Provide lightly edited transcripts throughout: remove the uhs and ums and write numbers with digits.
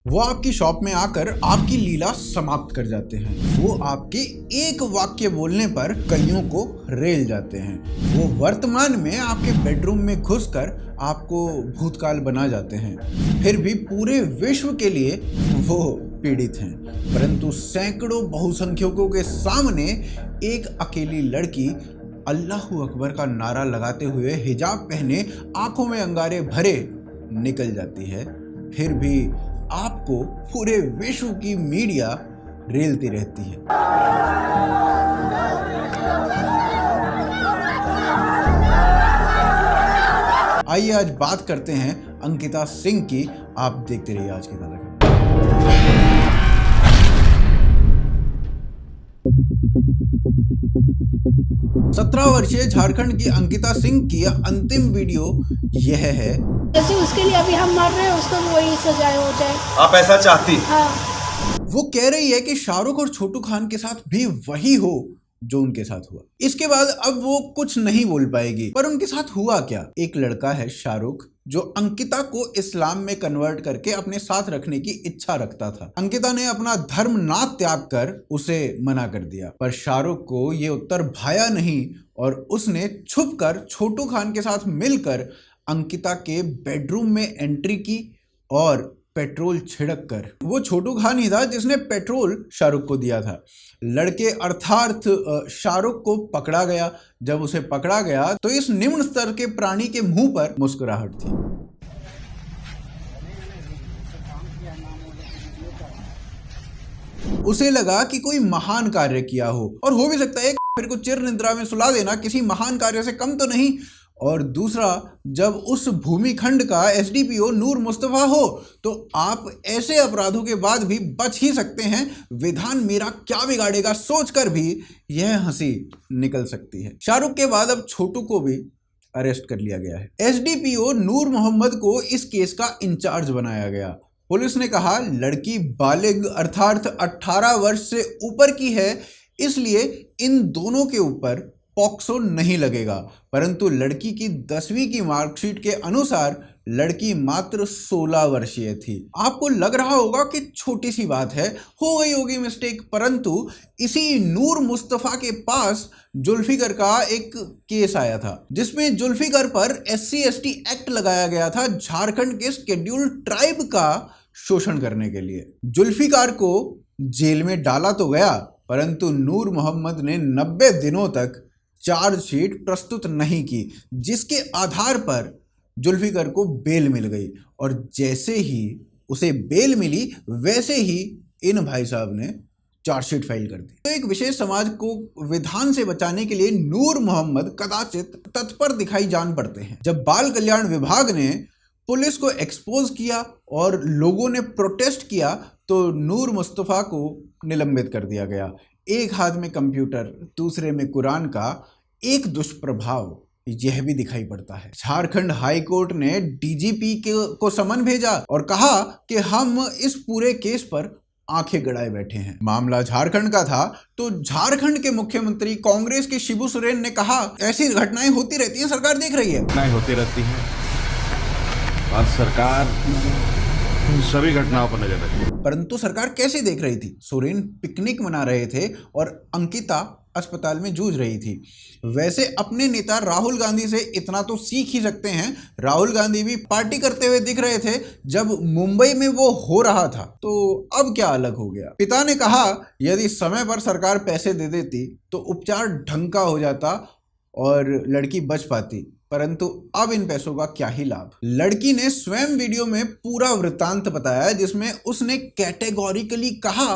वो आपकी शॉप में आकर आपकी लीला समाप्त कर जाते हैं। वो आपके एक वाक्य बोलने पर कईयों को रेल जाते हैं। वो वर्तमान में आपके बेडरूम में घुसकर आपको भूतकाल बना जाते हैं। फिर भी पूरे विश्व के लिए वो पीड़ित हैं, परंतु सैकड़ों बहुसंख्यकों के सामने एक अकेली लड़की अल्लाहू अकबर का नारा लगाते हुए हिजाब पहने आंखों में अंगारे भरे निकल जाती है। फिर भी आपको पूरे विश्व की मीडिया रेलती रहती है। आइए आज बात करते हैं अंकिता सिंह की। आप देखते रहिए आज की ताज़ा खबर। 17 वर्षीय झारखंड की अंकिता सिंह की अंतिम वीडियो यह है। जैसे उसके लिए अभी हम मर रहे हैं, उसको भी वही सजा हो जाए। आप ऐसा चाहती? हाँ। वो कह रही है कि शाहरुख और छोटू खान के साथ भी वही हो जो उनके साथ हुआ। इसके बाद अब वो कुछ नहीं बोल पाएगी, पर उनके साथ हुआ क्या? एक लड़का है शाहरुख जो अंकिता को इस्लाम में कन्वर्ट करके अपने साथ रखने की इच्छा रखता था। अंकिता ने अपना धर्म ना त्याग कर उसे मना कर दिया, पर शाहरुख को ये उत्तर भाया नहीं और उसने छुपकर छोटू खान के साथ मिलकर अंकिता के बेडरूम में एंट्री की और पेट्रोल छिड़क कर। वो छोटू खान ही था जिसने पेट्रोल शाहरुख को दिया था। लड़के अर्थात शाहरुख को पकड़ा गया। जब उसे पकड़ा गया तो इस निम्न स्तर के प्राणी के मुंह पर मुस्कुराहट थी। उसे लगा कि कोई महान कार्य किया हो, और हो भी सकता है फिर को चिर निद्रा में सुला देना किसी महान कार्य से कम तो नहीं। और दूसरा, जब उस भूमिखंड का एसडीपीओ नूर मुस्तफा हो तो आप ऐसे अपराधों के बाद भी बच ही सकते हैं। विधान मेरा क्या बिगाड़ेगा सोचकर भी यह हंसी निकल सकती है। शाहरुख के बाद अब छोटू को भी अरेस्ट कर लिया गया है। एसडीपीओ नूर मोहम्मद को इस केस का इंचार्ज बनाया गया। पुलिस ने कहा लड़की बालिग अर्थात 18 वर्ष से ऊपर की है, इसलिए इन दोनों के ऊपर पॉक्सो नहीं लगेगा। परंतु लड़की की 10वीं की मार्कशीट के अनुसार लड़की मात्र 16 वर्षीय थी। आपको लग रहा होगा कि छोटी सी बात है, हो गई होगी मिस्टेक, परंतु इसी नूर मुस्तफा के पास जुल्फिकर का एक केस आया था जिसमें जुल्फिकर पर SC/ST एक्ट लगाया गया था झारखंड के शेड्यूल्ड ट्राइब का शोषण करने के लिए। जुल्फिकार को जेल में डाला तो गया, परंतु नूर मोहम्मद ने 90 दिनों तक चार्जशीट प्रस्तुत नहीं की, जिसके आधार पर जुल्फिकर को बेल मिल गई। और जैसे ही उसे बेल मिली वैसे ही इन भाई साहब ने चार्जशीट फाइल कर दी। तो एक विशेष समाज को विधान से बचाने के लिए नूर मोहम्मद कदाचित तत्पर दिखाई जान पड़ते हैं। जब बाल कल्याण विभाग ने पुलिस को एक्सपोज किया और लोगों ने प्रोटेस्ट किया तो नूर मुस्तफा को निलंबित कर दिया गया। एक हाथ में कंप्यूटर, दूसरे में कुरान का एक दुष्प्रभाव यह भी दिखाई पड़ता है। झारखंड हाई कोर्ट ने डीजीपी को समन भेजा और कहा कि हम इस पूरे केस पर आंखें गड़ाए बैठे हैं। मामला झारखंड का था तो झारखंड के मुख्यमंत्री कांग्रेस के शिबू सोरेन ने कहा ऐसी घटनाएं होती रहती हैं, सरकार देख रही है। घटनाएं होती रहती हैं और सरकार सभी घटनाओं पर नजर रखी। परंतु सरकार कैसे देख रही थी? सोरेन पिकनिक मना रहे थे और अंकिता अस्पताल में जूझ रही थी। वैसे अपने नेता राहुल गांधी से इतना तो सीख ही सकते हैं। राहुल गांधी भी पार्टी करते हुए दिख रहे थे जब मुंबई में वो हो रहा था। तो अब क्या अलग हो गया? पिता ने कहा यदि समय पर सरकार पैसे दे देती तो उपचार ढंग का हो जाता और लड़की बच पाती, परंतु अब इन पैसों का क्या ही लाभ। लड़की ने स्वयं वीडियो में पूरा वृत्तांत बताया जिसमें उसने कैटेगोरिकली कहा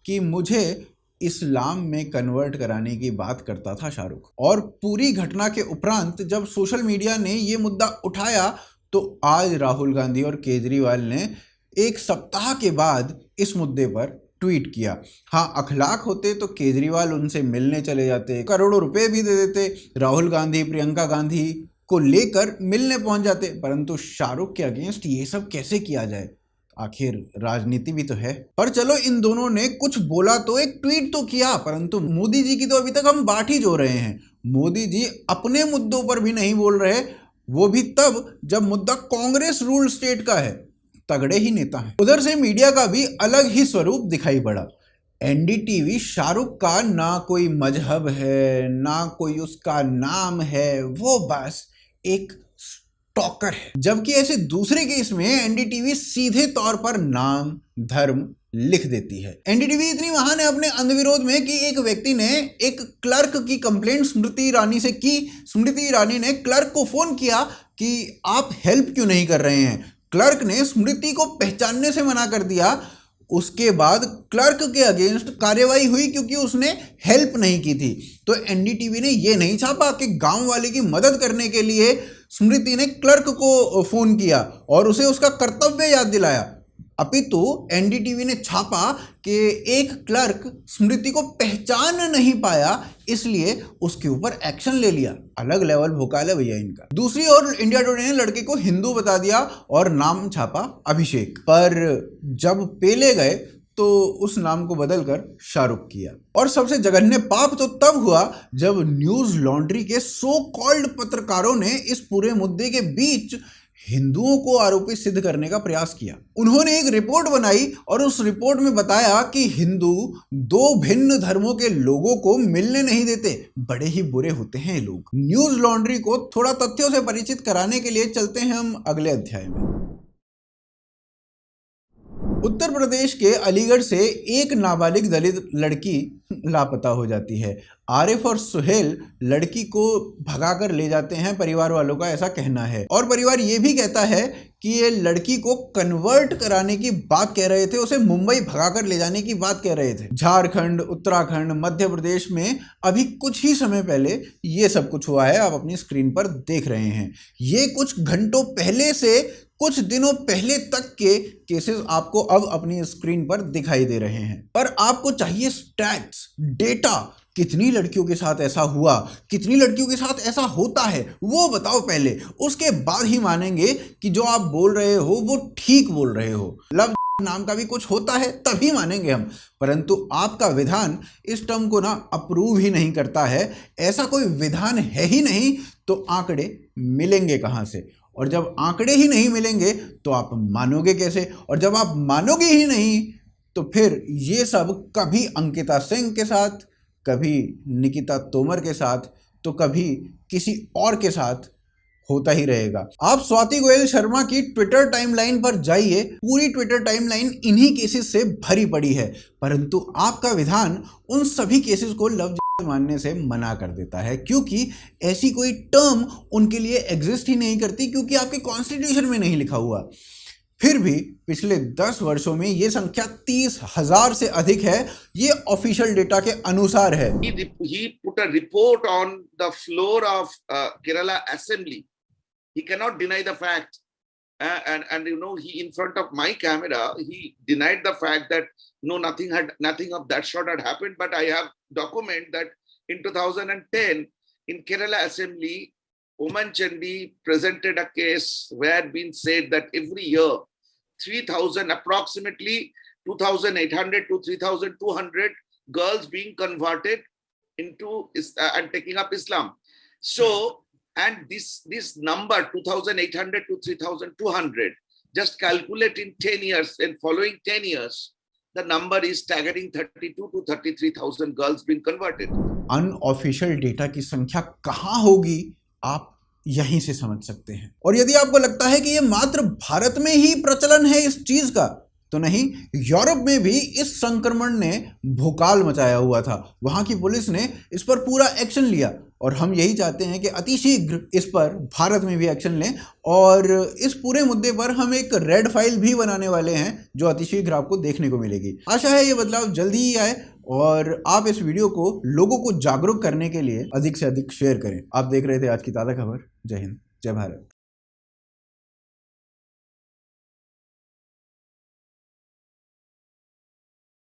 कि मुझे इस्लाम में कन्वर्ट कराने की बात करता था शाहरुख। और पूरी घटना के उपरांत जब सोशल मीडिया ने ये मुद्दा उठाया तो आज राहुल गांधी और केजरीवाल ने एक सप्ताह के बाद इस मुद्दे पर ट्वीट किया। हाँ, अखलाक होते तो केजरीवाल उनसे मिलने चले जाते, करोड़ों रुपए भी दे देते, राहुल गांधी प्रियंका गांधी को लेकर मिलने पहुंच जाते, परंतु शाहरुख के अगेंस्ट ये सब कैसे किया जाए? आखिर राजनीति भी तो है। पर चलो, इन दोनों ने कुछ बोला तो, एक ट्वीट तो किया, परंतु मोदी जी की तो अभी तक हम बाट ही जो रहे हैं। मोदी जी अपने मुद्दों पर भी नहीं बोल रहे, वो भी तब जब मुद्दा कांग्रेस रूल स्टेट का है। तगड़े ही नेता हैं। उधर से मीडिया का भी अलग ही स्वरूप दिखाई पड़ा। एनडीटीवी शाहरुख का ना कोई मजहब है, ना कोई उसका नाम है, वो बस एक स्टॉकर है। जबकि ऐसे दूसरे केस में एनडीटीवी सीधे तौर पर नाम धर्म लिख देती है। एनडीटीवी इतनी महान है अपने अंधविरोध में कि एक व्यक्ति ने एक क्लर्क की कंप्लेंट स्मृति ईरानी से की। स्मृति ईरानी ने क्लर्क को फोन किया कि आप हेल्प क्यों नहीं कर रहे हैं। क्लर्क ने स्मृति को पहचानने से मना कर दिया। उसके बाद क्लर्क के अगेंस्ट कार्यवाही हुई क्योंकि उसने हेल्प नहीं की थी। तो एनडीटीवी ने यह नहीं छापा कि गांव वाले की मदद करने के लिए स्मृति ने क्लर्क को फोन किया और उसे उसका कर्तव्य याद दिलाया। अपितु एनडीटीवी ने छापा कि एक क्लर्क स्मृति को पहचान नहीं पाया, इसलिए उसके ऊपर एक्शन ले लिया। अलग लेवल भोकाल है भैया इनका। दूसरी ओर इंडिया टुडे ने लड़के को हिंदू बता दिया और नाम छापा अभिषेक। पर जब पेले गए तो उस नाम को बदलकर शाहरुख किया। और सबसे जघन्य पाप तो तब हुआ जब न्यूज लॉन्ड्री के सो कॉल्ड पत्रकारों ने इस पूरे मुद्दे के बीच हिंदुओं को आरोपी सिद्ध करने का प्रयास किया। उन्होंने एक रिपोर्ट बनाई और उस रिपोर्ट में बताया कि हिंदू दो भिन्न धर्मों के लोगों को मिलने नहीं देते। बड़े ही बुरे होते हैं ये लोग। न्यूज लॉन्ड्री को थोड़ा तथ्यों से परिचित कराने के लिए चलते हैं हम अगले अध्याय में। उत्तर प्रदेश के अलीगढ़ से एक नाबालिग दलित लड़की लापता हो जाती है। आरिफ और सुहेल लड़की को भगाकर ले जाते हैं, परिवार वालों का ऐसा कहना है। और परिवार ये भी कहता है कि ये लड़की को कन्वर्ट कराने की बात कह रहे थे, उसे मुंबई भगाकर ले जाने की बात कह रहे थे। झारखंड, उत्तराखंड, मध्य प्रदेश में अभी कुछ ही समय पहले ये सब कुछ हुआ है, आप अपनी स्क्रीन पर देख रहे हैं। ये कुछ घंटों पहले से कुछ दिनों पहले तक के केसेस आपको अब अपनी स्क्रीन पर दिखाई दे रहे हैं। पर आपको चाहिए स्टैट्स, डेटा, कितनी लड़कियों के साथ ऐसा हुआ, कितनी लड़कियों के साथ ऐसा होता है, वो बताओ पहले। उसके बाद ही मानेंगे कि जो आप बोल रहे हो वो ठीक बोल रहे हो। लव नाम का भी कुछ होता है तभी मानेंगे हम। परंतु आपका विधान इस टर्म को ना अप्रूव ही नहीं करता है। ऐसा कोई विधान है ही नहीं, तो आंकड़े मिलेंगे कहां से? और जब आंकड़े ही नहीं मिलेंगे तो आप मानोगे कैसे? और जब आप मानोगे ही नहीं तो फिर ये सब कभी अंकिता सिंह के साथ, कभी निकिता तोमर के साथ, तो कभी किसी और के साथ होता ही रहेगा। आप स्वाति गोयल शर्मा की ट्विटर टाइमलाइन पर जाइए, पूरी ट्विटर टाइमलाइन इन्हीं केसेस से भरी पड़ी है। परंतु आपका विधान उन सभी केसेस को लव मानने से मना कर देता है, क्योंकि ऐसी कोई टर्म उनके लिए एग्जिस्ट ही नहीं करती, क्योंकि आपके कॉन्स्टिट्यूशन में नहीं लिखा हुआ। फिर भी पिछले 10 वर्षों में ये संख्या 30,000 से अधिक है। ये ऑफिशियल डेटा के अनुसार है। He put a report on the floor of Kerala Assembly. He cannot deny the fact, and you know, he in front of my camera he denied the fact that no, nothing of that sort had happened. But I have document that in 2010 in Kerala Assembly, Oman Chandi presented a case where been said that every year 3,000, approximately 2,800 to 3,200 girls being converted into and taking up Islam. So, and this number 2,800 to 3,200, just calculate in 10 years, and following 10 years, the number is staggering 32 to 33,000 girls being converted. Unofficial data की संख्या कहां होगी आप यहीं से समझ सकते हैं। और यदि आपको लगता है कि ये मात्र भारत में ही प्रचलन है इस चीज का, तो नहीं, यूरोप में भी इस संक्रमण ने भूकाल मचाया हुआ था। वहां की पुलिस ने इस पर पूरा एक्शन लिया और हम यही चाहते हैं कि अतिशीघ्र इस पर भारत में भी एक्शन लें। और इस पूरे मुद्दे पर हम एक रेड फाइल भी बनाने वाले हैं जो अतिशीघ्र आपको देखने को मिलेगी। आशा है ये बदलाव जल्दी ही आए और आप इस वीडियो को लोगों को जागरूक करने के लिए अधिक से अधिक शेयर करें। आप देख रहे थे आज की ताज़ा खबर। जय हिंद, जय भारत।